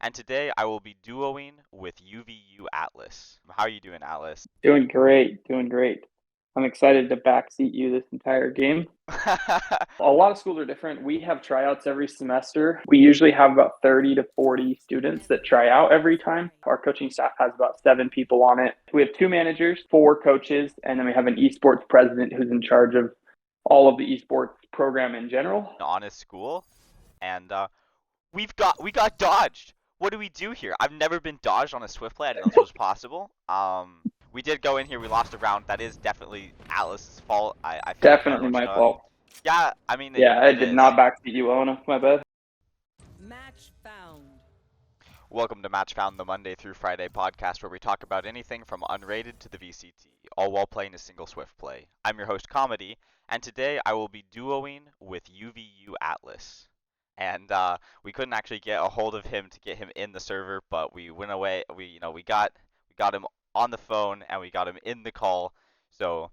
and today I will be duoing with UVU Atlas. How are you doing, Atlas? Doing great, doing great. I'm excited to backseat you this entire game. A lot of schools are different. We have tryouts every semester. We usually have about 30 to 40 students that try out every time. Our coaching staff has about 7 people on it. We have 2 managers, 4 coaches, and then we have an esports president who's in charge of all of the esports program in general. Honest school, and we got dodged. What do we do here? I've never been dodged on a Swiftplay. I didn't know this was possible. We did go in here. We lost a round. That is definitely Atlas's fault. I feel like Definitely everyone should my know that. fault. Yeah, I mean Yeah, I it did is. not backseat you, Ona. My bad. Match found. Welcome to Match Found, the Monday through Friday podcast where we talk about anything from unrated to the VCT, all while playing a single Swiftplay. I'm your host, Comedy, and today I will be duoing with UVU Atlas. And we couldn't actually get a hold of him to get him in the server, but we went away. We got him on the phone and we got him in the call. So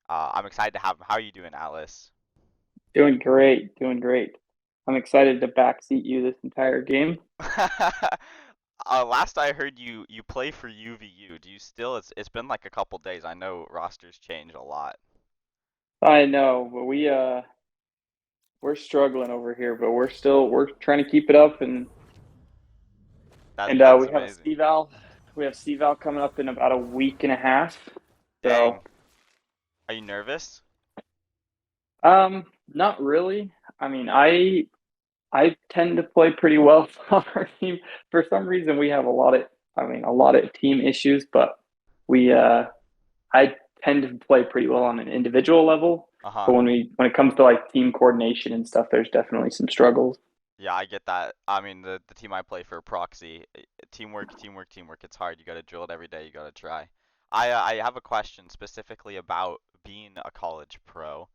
I'm excited to have him. How are you doing, Atlas? Doing great, doing great. I'm excited to backseat you this entire game. Last I heard you play for UVU. Do you still? It's been like a couple days. I know rosters change a lot. I know, but we're struggling over here, but we're trying to keep it up That and that's we have a amazing. CVAL. We have CVAL coming up in about a week and a half. Dang. So, Are you nervous? not really. I mean, I tend to play pretty well on our team. For some reason, we have a lot of team issues, but we I tend to play pretty well on an individual level. Uh-huh. But when it comes to like team coordination and stuff, there's definitely some struggles. Yeah, I get that. I mean, the team I play for Proxy, teamwork, teamwork, teamwork. It's hard. You got to drill it every day. You got to try. I have a question specifically about being a college pro.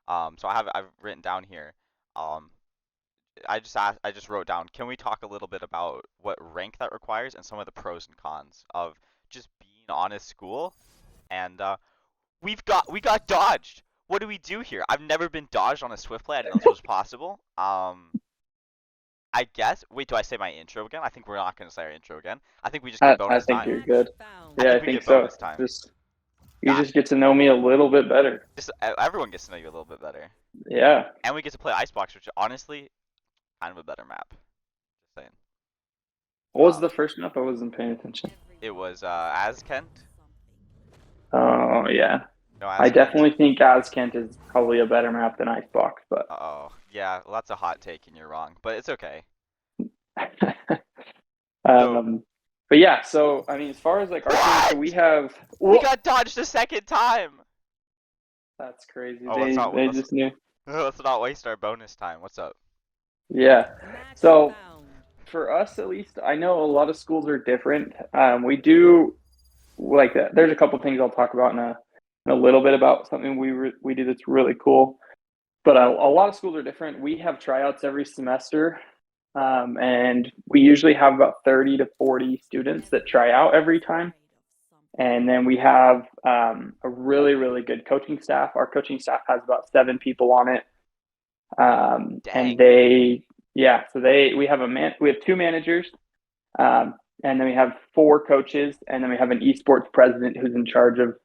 So I've written down here. Um, I just wrote down, can we talk a little bit about what rank that requires and some of the pros and cons of just being on a school? And we got dodged. What do we do here? I've never been dodged on a Swiftplay. I didn't know this was possible. I guess. Wait, do I say my intro again? I think we're not gonna say our intro again. I think we just get I bonus think time. you're Match good. found. I Yeah, I think we think get so. bonus time. Just you Yeah, just get to know me a little bit better. just everyone gets to know you a little bit better, Yeah. and we get to play Icebox, which honestly, kind of a better map. Just saying. What was the first map? I wasn't paying attention. It was Azkent. Oh yeah. No, I Azkent. definitely think Azkent is probably a better map than Icebox, but Oh, yeah, well, that's a hot take, and you're wrong, but it's okay. So um but yeah, so I mean as far as like our team, so we what? have We whoa, got dodged a second time. that's crazy. Oh, They just knew. let's not waste our bonus time. What's up? Yeah. Match So found. for us at least, I know a lot of schools are different. We do like that. There's a couple things I'll talk about in a little bit about something we do that's really cool. But a lot of schools are different. We have tryouts every semester, and we usually have about 30 to 40 students that try out every time. And then we have a really, really good coaching staff. Our coaching staff has about 7 people on it. And Dang. we have 2 managers, and then we have 4 coaches, and then we have an esports president who's in charge of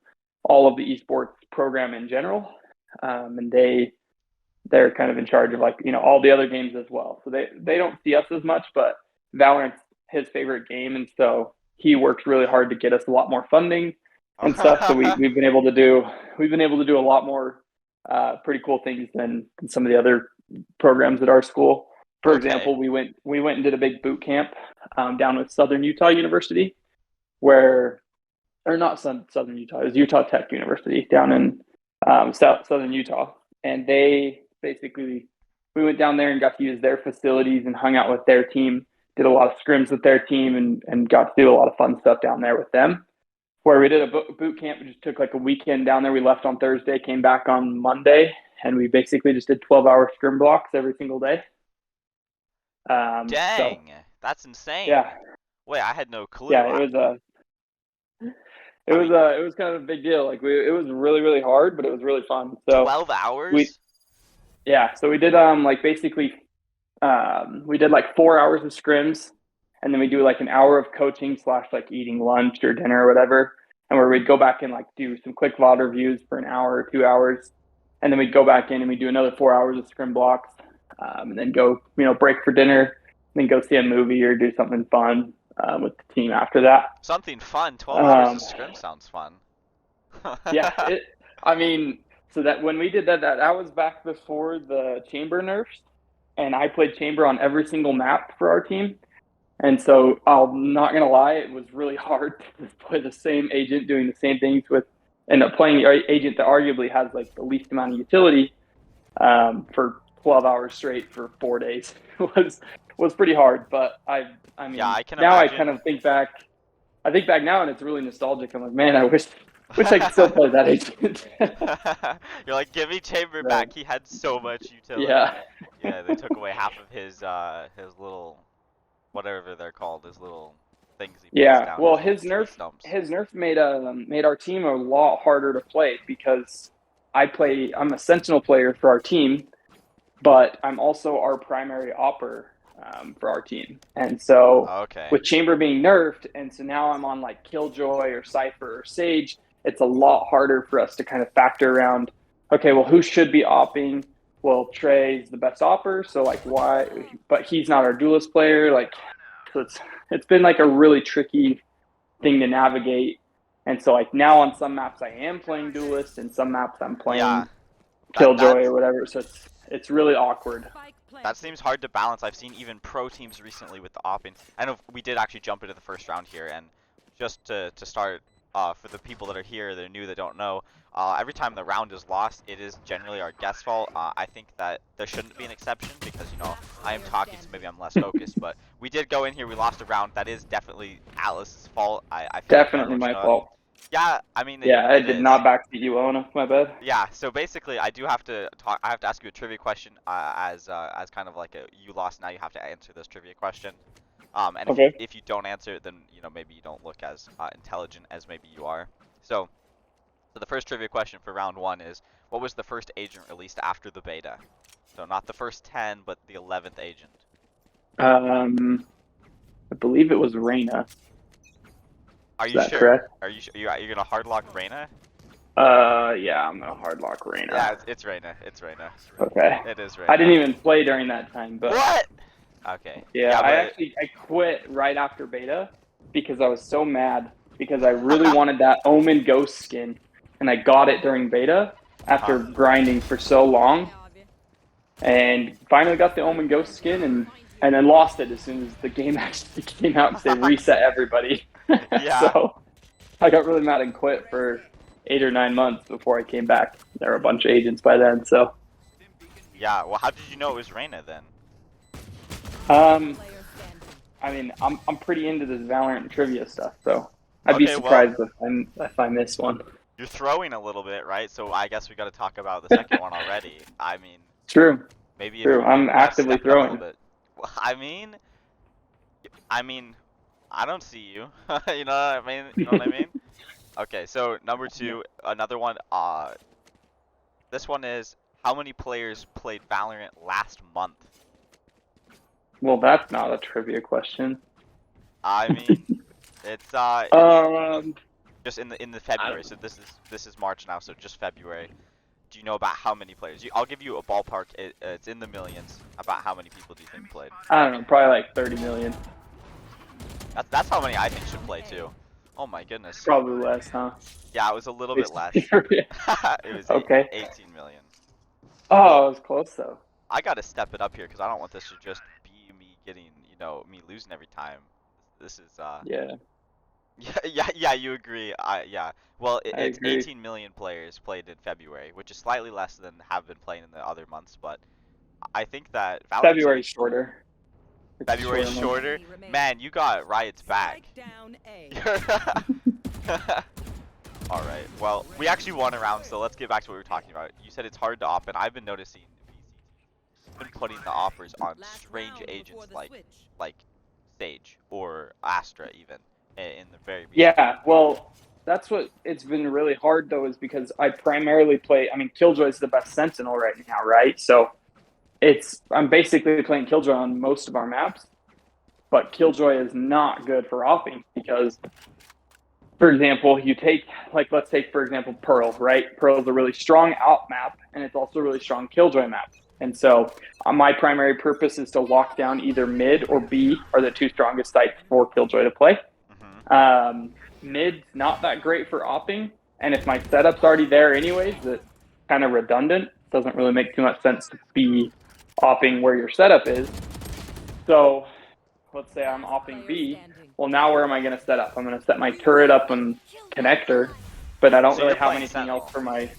all of the esports program in general. And they're kind of in charge of like all the other games as well. So they don't see us as much, but Valorant's his favorite game, and so he works really hard to get us a lot more funding and stuff. So we've been able to do a lot more pretty cool things than some of the other programs at our school. For Okay. example, we went and did a big boot camp down with Southern Utah University, where or not Southern Utah, it was Utah Tech University down in Southern Utah, and they basically we went down there and got to use their facilities and hung out with their team, did a lot of scrims with their team, and got to do a lot of fun stuff down there with them. Where we did a boot camp, we just took like a weekend down there. We left on Thursday, came back on Monday, and we basically just did 12-hour scrim blocks every single day. So Dang. That's yeah, insane. Wait, I had no clue. yeah, I mean, it was kind of a big deal. It was really really hard, but it was really fun. So 12 we hours? yeah, so we did like basically we did like 4 hours of scrims, and then we do like an hour of coaching / like eating lunch or dinner or whatever, and where we'd go back and like do some quick VOD reviews for an hour or 2 hours, and then we'd go back in and we'd do another 4 hours of scrim blocks, and then go break for dinner, then go see a movie or do something fun with the team after that. Something fun. 12 hours of scrim sounds fun. Yeah, so that when we did that was back before the chamber nerfs, and I played chamber on every single map for our team. And so I'm not gonna lie, it was really hard to play the same agent doing the same things with, and playing the agent that arguably has like the least amount of utility for 12 hours straight for 4 days. was pretty hard. But I mean, yeah, I can now imagine. I kind of think back. I think back now, and it's really nostalgic. I'm like, man, I wish I could still play that agent. You're like, give me Chamber back. He had so much utility. Yeah. Yeah, they took away half of his little, whatever they're called, his little things he puts down. Well, his nerf made our team a lot harder to play, because I'm a sentinel player for our team, but I'm also our primary opper for our team. And so with Chamber being nerfed, and so now I'm on like Killjoy or Cypher or Sage, it's a lot harder for us to kind of factor around, okay, well, who should be opping? Well, Trey's the best opper, so like why? But he's not our duelist player. Like, so it's been like a really tricky thing to navigate. And so like now on some maps I am playing duelist, and some maps I'm playing Killjoy or whatever. So it's really awkward. That seems hard to balance. I've seen even pro teams recently with the opping. I know we did actually jump into the first round here, and just to start, for the people that are here, that are new, that don't know, every time the round is lost, it is generally our guest's fault. I think that there shouldn't be an exception, because, I am talking, so maybe I'm less focused, but we did go in here, we lost a round. That is definitely Atlas's fault. I feel definitely my fault. Yeah, I mean, I did not backseat you well enough. My bad. Yeah, so basically, I do have to talk. I have to ask you a trivia question, as kind of like you lost. Now you have to answer this trivia question. And if you don't answer it, then maybe you don't look as intelligent as maybe you are. So the first trivia question for round 1 is, what was the first agent released after the beta? So not the first 10, but the 11th agent. I believe it was Reyna. Are you sure? Correct? Are you gonna hardlock Reyna? Yeah, I'm gonna hardlock Reyna. Yeah, it's Reyna. It's Reyna. Okay. It is Reyna. I didn't even play during that time, but what? Okay. Yeah, I quit right after beta because I was so mad, because I really wanted that Omen Ghost skin, and I got it during beta after grinding for so long, and finally got the Omen Ghost skin, and then lost it as soon as the game actually came out, because they reset everybody. Yeah. So I got really mad and quit for 8 or 9 months before I came back. There were a bunch of agents by then, so. Yeah, well, how did you know it was Reyna then? I mean, I'm pretty into this Valorant trivia stuff, so I'd be surprised if I miss one. You're throwing a little bit, right? So I guess we got to talk about the second one already. I mean, true. Maybe true. I'm actively throwing. Well, I mean, I don't see you. You know what I mean? Okay, so number 2, another one. This one is, how many players played Valorant last month? Well, that's not a trivia question. I mean, it's just in the February. So this is March now, so just February. Do you know about how many players? I'll give you a ballpark. It's in the millions. About how many people do you think played? I don't know, probably like 30 million. That's how many I think should play too. Oh my goodness. Probably less, huh? Yeah, it was a little bit less. It was 18 million. Oh, it was close though. I gotta step it up here, because I don't want this to just be me getting, me losing every time. This is Yeah. Yeah, you agree. Yeah. Well, it's agree. 18 million players played in February, which is slightly less than have been playing in the other months, but I think that February's shorter. February's shorter. Man, you got Riot's back. All right. Well, we actually won a round, so let's get back to what we were talking about. You said it's hard to op, and I've been noticing VCT been putting the offers on strange agents like Sage or Astra even in the very beginning. Yeah, well, that's what it's been really hard though, is because I primarily play. I mean, Killjoy is the best Sentinel right now, right? So I'm basically playing Killjoy on most of our maps, but Killjoy is not good for offing because, for example, let's take, for example, Pearl, right? Pearl is a really strong out map, and it's also a really strong Killjoy map. And so my primary purpose is to lock down either mid or B are the two strongest sites for Killjoy to play. Mid's not that great for opping, and if my setup's already there anyways, it's kind of redundant. Doesn't really make too much sense to be opping where your setup is. So let's say I'm opping B. Well, now where am I going to set up? I'm going to set my turret up and connector, but I don't really have anything else for my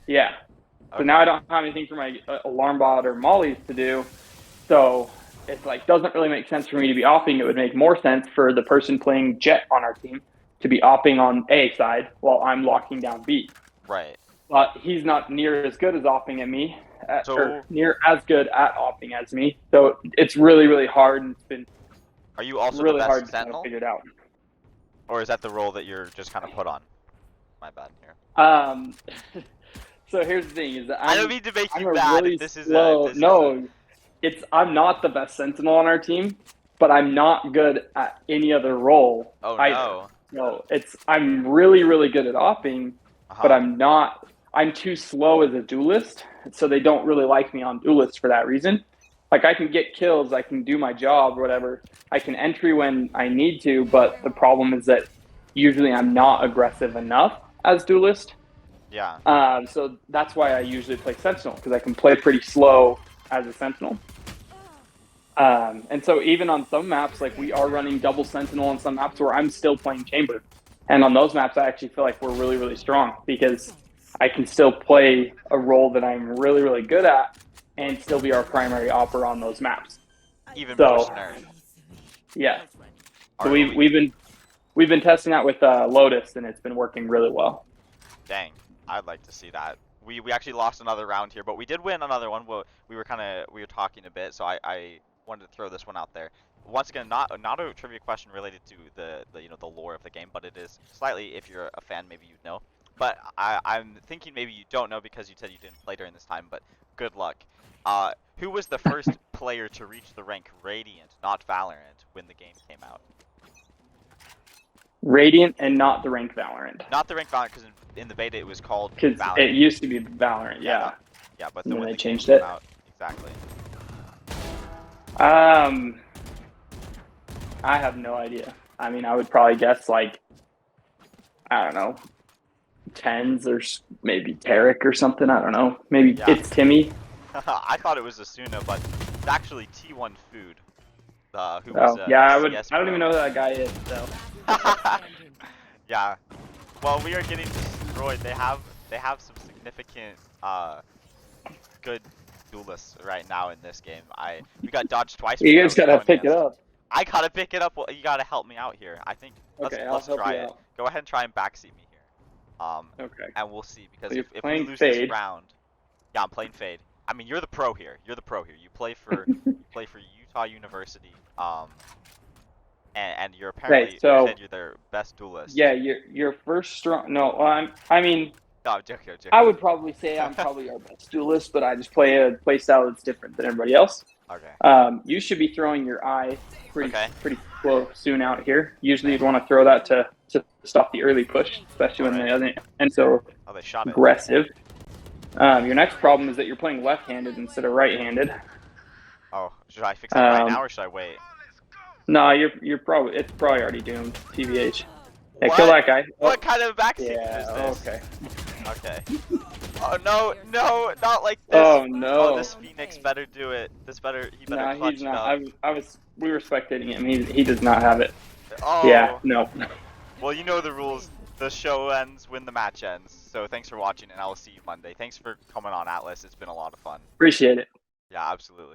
So now I don't have anything for my alarm bot or mollies to do. So it's like doesn't really make sense for me to be opping. It would make more sense for the person playing Jet on our team to be opping on A side while I'm locking down B. Right. But he's not near as good as opping at me, or near as good at opping as me. So it's really, really hard, and it's been Are you also really the best hard sentinel? to figure it out. Or is that the role that you're just kind of put on? My bad here. So here's the thing: is that I don't mean to make you I'm bad. really This is slow. I'm not the best sentinel on our team, but I'm not good at any other role. Oh either. No, I'm really, really good at opping, but I'm not. I'm too slow as a duelist, so they don't really like me on duelist for that reason. Like I can get kills, I can do my job, or whatever. I can entry when I need to, but the problem is that usually I'm not aggressive enough as duelist. Yeah. So that's why I usually play sentinel, because I can play pretty slow as a sentinel. And so even on some maps, like we are running double sentinel on some maps where I'm still playing chamber. And on those maps, I actually feel like we're really, really strong because I can still play a role that I'm really, really good at and still be our primary opper on those maps. Even more nerd. Yeah. So we've been testing that with Lotus, and it's been working really well. Dang, I'd like to see that. We actually lost another round here, but we did win another one. We were talking a bit, so I wanted to throw this one out there. Once again, not a trivia question related to the lore of the game, but it is slightly, if you're a fan, maybe you'd know. But I'm thinking maybe you don't know because you said you didn't play during this time, but good luck. Who was the first player to reach the rank Radiant, not Valorant, when the game came out? Radiant and not the rank Valorant. Not the rank Valorant, because in the beta it was called Valorant. It used to be Valorant, yeah. Yeah, but then when they changed it. Out, exactly. I have no idea. I mean, I would probably guess like, I don't know, Tens or maybe Tarek or something. I don't know. Maybe it's Timmy. I thought it was Asuna, but it's actually T1 Food. Who was I don't even know who that guy is. So. Yeah. Well, we are getting destroyed. They have some significant good duelists right now in this game. We got dodged twice. You guys gotta pick it up. I gotta pick it up. Well, you gotta help me out here. I think let's try it. Go ahead and try and backseat me here. Okay. And we'll see, because so if we lose this round, yeah, I'm playing Fade. I mean, you're the pro here. You're the pro here. You play for Utah University. And you're apparently you said you're their best duelist. Yeah, your first strong. No, I mean. No, I'm joking. I would probably say I'm probably our best duelist, but I just play a play style that's different than everybody else. Okay. You should be throwing your eye pretty close soon out here. Usually you'd want to throw that to stop the early push, especially when the other end so they shot aggressive. Your next problem is that you're playing left-handed instead of right-handed. Oh, should I fix that right now or should I wait? No, it's probably already doomed. TVH. Hey, kill that guy. What kind of backseat is this? Okay. Okay. Oh no, not like this. Oh no. Oh, this Phoenix better do it. He better clutch he's it not. up. We were spectating him. He does not have it. Oh. Yeah, no. Well, you know the rules. The show ends when the match ends. So thanks for watching, and I will see you Monday. Thanks for coming on, Atlas. It's been a lot of fun. Appreciate it. Yeah, absolutely.